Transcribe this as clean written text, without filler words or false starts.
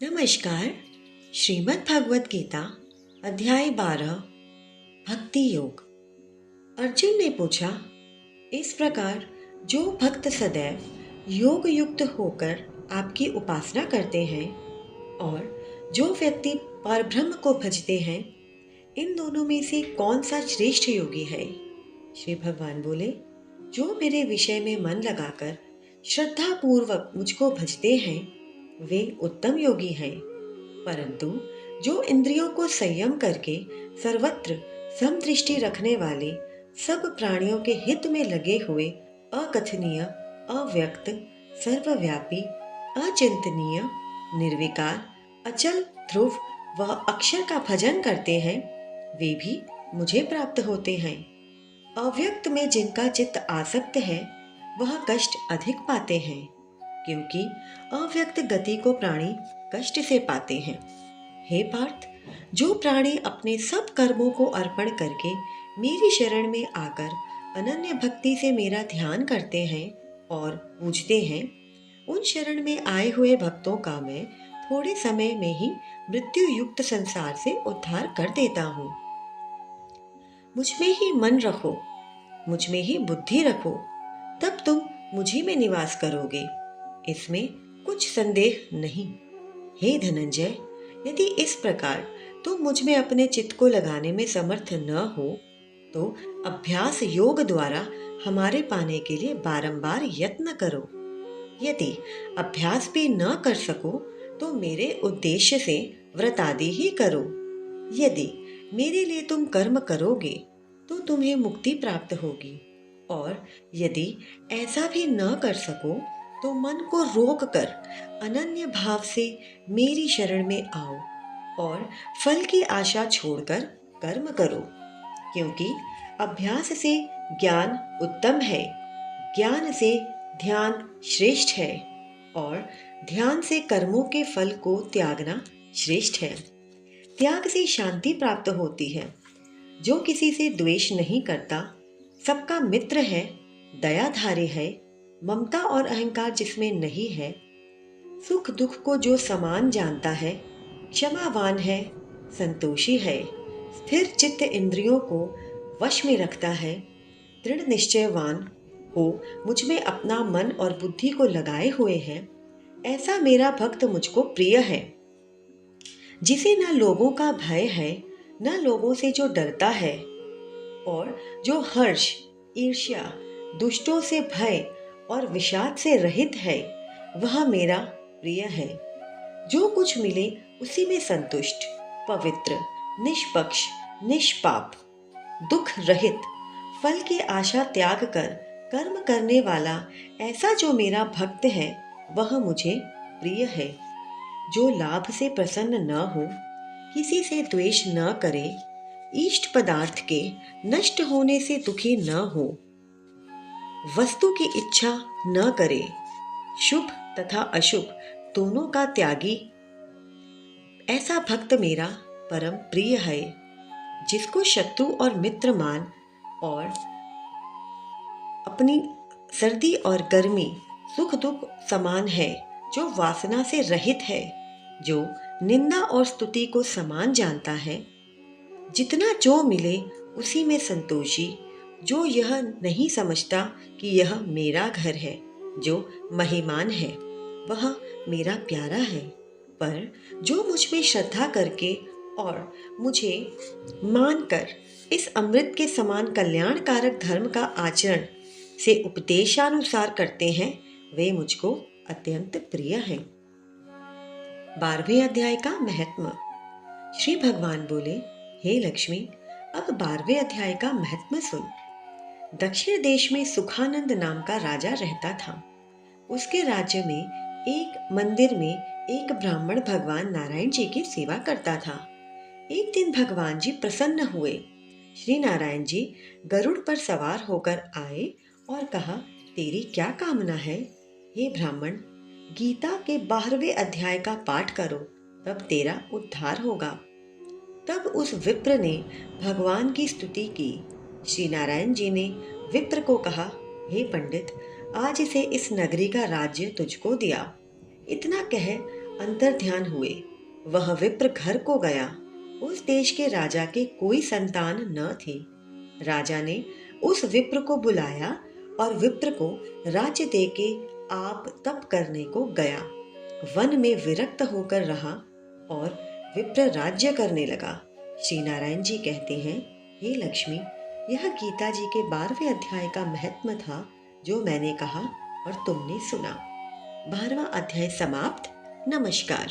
नमस्कार। श्रीमद् भगवत गीता अध्याय 12 भक्ति योग। अर्जुन ने पूछा, इस प्रकार जो भक्त सदैव योग युक्त होकर आपकी उपासना करते हैं और जो व्यक्ति परब्रह्म को भजते हैं, इन दोनों में से कौन सा श्रेष्ठ योगी है? श्री भगवान बोले, जो मेरे विषय में मन लगाकर श्रद्धा पूर्वक मुझको भजते हैं वे उत्तम योगी हैं, परंतु जो इंद्रियों को संयम करके सर्वत्र समदृष्टि रखने वाले, सब प्राणियों के हित में लगे हुए, अकथनीय, अव्यक्त, सर्वव्यापी, अचिंतनीय, निर्विकार, अचल, ध्रुव व अक्षर का भजन करते हैं, वे भी मुझे प्राप्त होते हैं। अव्यक्त में जिनका चित्त आसक्त है वह कष्ट अधिक पाते हैं, क्योंकि अव्यक्त गति को प्राणी कष्ट से पाते हैं। हे पार्थ, जो प्राणी अपने सब कर्मों को अर्पण करके मेरी शरण में आकर अनन्य भक्ति से मेरा ध्यान करते हैं और पूजते हैं, उन शरण में आए हुए भक्तों का मैं थोड़े समय में ही मृत्यु युक्त संसार से उद्धार कर देता हूँ। मुझ में ही मन रखो, मुझ में ही बुद्धि रखो, तब तुम मुझी में निवास करोगे, इसमें कुछ संदेह नहीं। हे धनंजय, यदि इस प्रकार तुम मुझ में अपने चित्त को लगाने में समर्थ न हो तो अभ्यास योग द्वारा हमारे पाने के लिए बारंबार यत्न करो। यदि अभ्यास भी न कर सको तो मेरे उद्देश्य से व्रत आदि ही करो। यदि मेरे लिए तुम कर्म करोगे तो तुम्हें मुक्ति प्राप्त होगी, और यदि ऐसा भी न कर सको तो मन को रोक कर अनन्य भाव से मेरी शरण में आओ और फल की आशा छोड़कर कर्म करो, क्योंकि अभ्यास से ज्ञान उत्तम है, ज्ञान से ध्यान श्रेष्ठ है, और ध्यान से कर्मों के फल को त्यागना श्रेष्ठ है। त्याग से शांति प्राप्त होती है। जो किसी से द्वेष नहीं करता, सबका मित्र है, दयाधारी है, ममता और अहंकार जिसमें नहीं है, सुख दुख को जो समान जानता है, क्षमावान है, संतोषी है, स्थिर चित्त इंद्रियों को वश में रखता है, दृढ़ निश्चयवान हो, मुझ में अपना मन और बुद्धि को लगाए हुए है, ऐसा मेरा भक्त मुझको प्रिय है। जिसे न लोगों का भय है, न लोगों से जो डरता है, और जो हर्ष, ईर्ष्या, दुष्टों से भय और विषाद से रहित है, वह मेरा प्रिय है। जो कुछ मिले उसी में संतुष्ट, पवित्र, निष्पक्ष, निष्पाप, दुख रहित, फल की आशा त्याग कर कर्म करने वाला, ऐसा जो मेरा भक्त है वह मुझे प्रिय है। जो लाभ से प्रसन्न न हो, किसी से द्वेष न करे, इष्ट पदार्थ के नष्ट होने से दुखी न हो, वस्तु की इच्छा न करे, शुभ तथा अशुभ दोनों का त्यागी, ऐसा भक्त मेरा परम प्रिय है। जिसको शत्रु और मित्र मान, और अपनी सर्दी और गर्मी, सुख दुख समान है, जो वासना से रहित है, जो निंदा और स्तुति को समान जानता है, जितना जो मिले उसी में संतोषी, जो यह नहीं समझता कि यह मेरा घर है, जो महिमान है, वह मेरा प्यारा है। पर जो मुझ में श्रद्धा करके और मुझे मानकर इस अमृत के समान कल्याणकारक धर्म का आचरण से उपदेशानुसार करते हैं, वे मुझको अत्यंत प्रिय हैं। 12वें अध्याय का महत्व। श्री भगवान बोले, हे लक्ष्मी, अब 12वें अध्याय का महत्व सुन। दक्षिण देश में सुखानंद नाम का राजा रहता था। उसके राज्य में एक मंदिर में एक ब्राह्मण भगवान नारायण जी की सेवा करता था। एक दिन भगवान जी प्रसन्न हुए। श्री नारायण जी गरुड़ पर सवार होकर आए और कहा, तेरी क्या कामना है? हे ब्राह्मण, गीता के 12वें अध्याय का पाठ करो, तब तेरा उद्धार होगा। तब उस विप्र ने भगवान की स्तुति की। श्री नारायण जी ने विप्र को कहा, हे पंडित, आज से इस नगरी का राज्य तुझको दिया। इतना कह अंतर्ध्यान हुए। वह विप्र घर को गया। उस देश के राजा के कोई संतान न थी। राजा ने उस विप्र को बुलाया और विप्र को राज्य देके आप तप करने को गया। वन में विरक्त होकर रहा और विप्र राज्य करने लगा। श्री नारायण जी कहते हैं, हे लक्ष्मी, यह गीता जी के 12वें अध्याय का महत्म था जो मैंने कहा और तुमने सुना। 12वां अध्याय समाप्त। नमस्कार।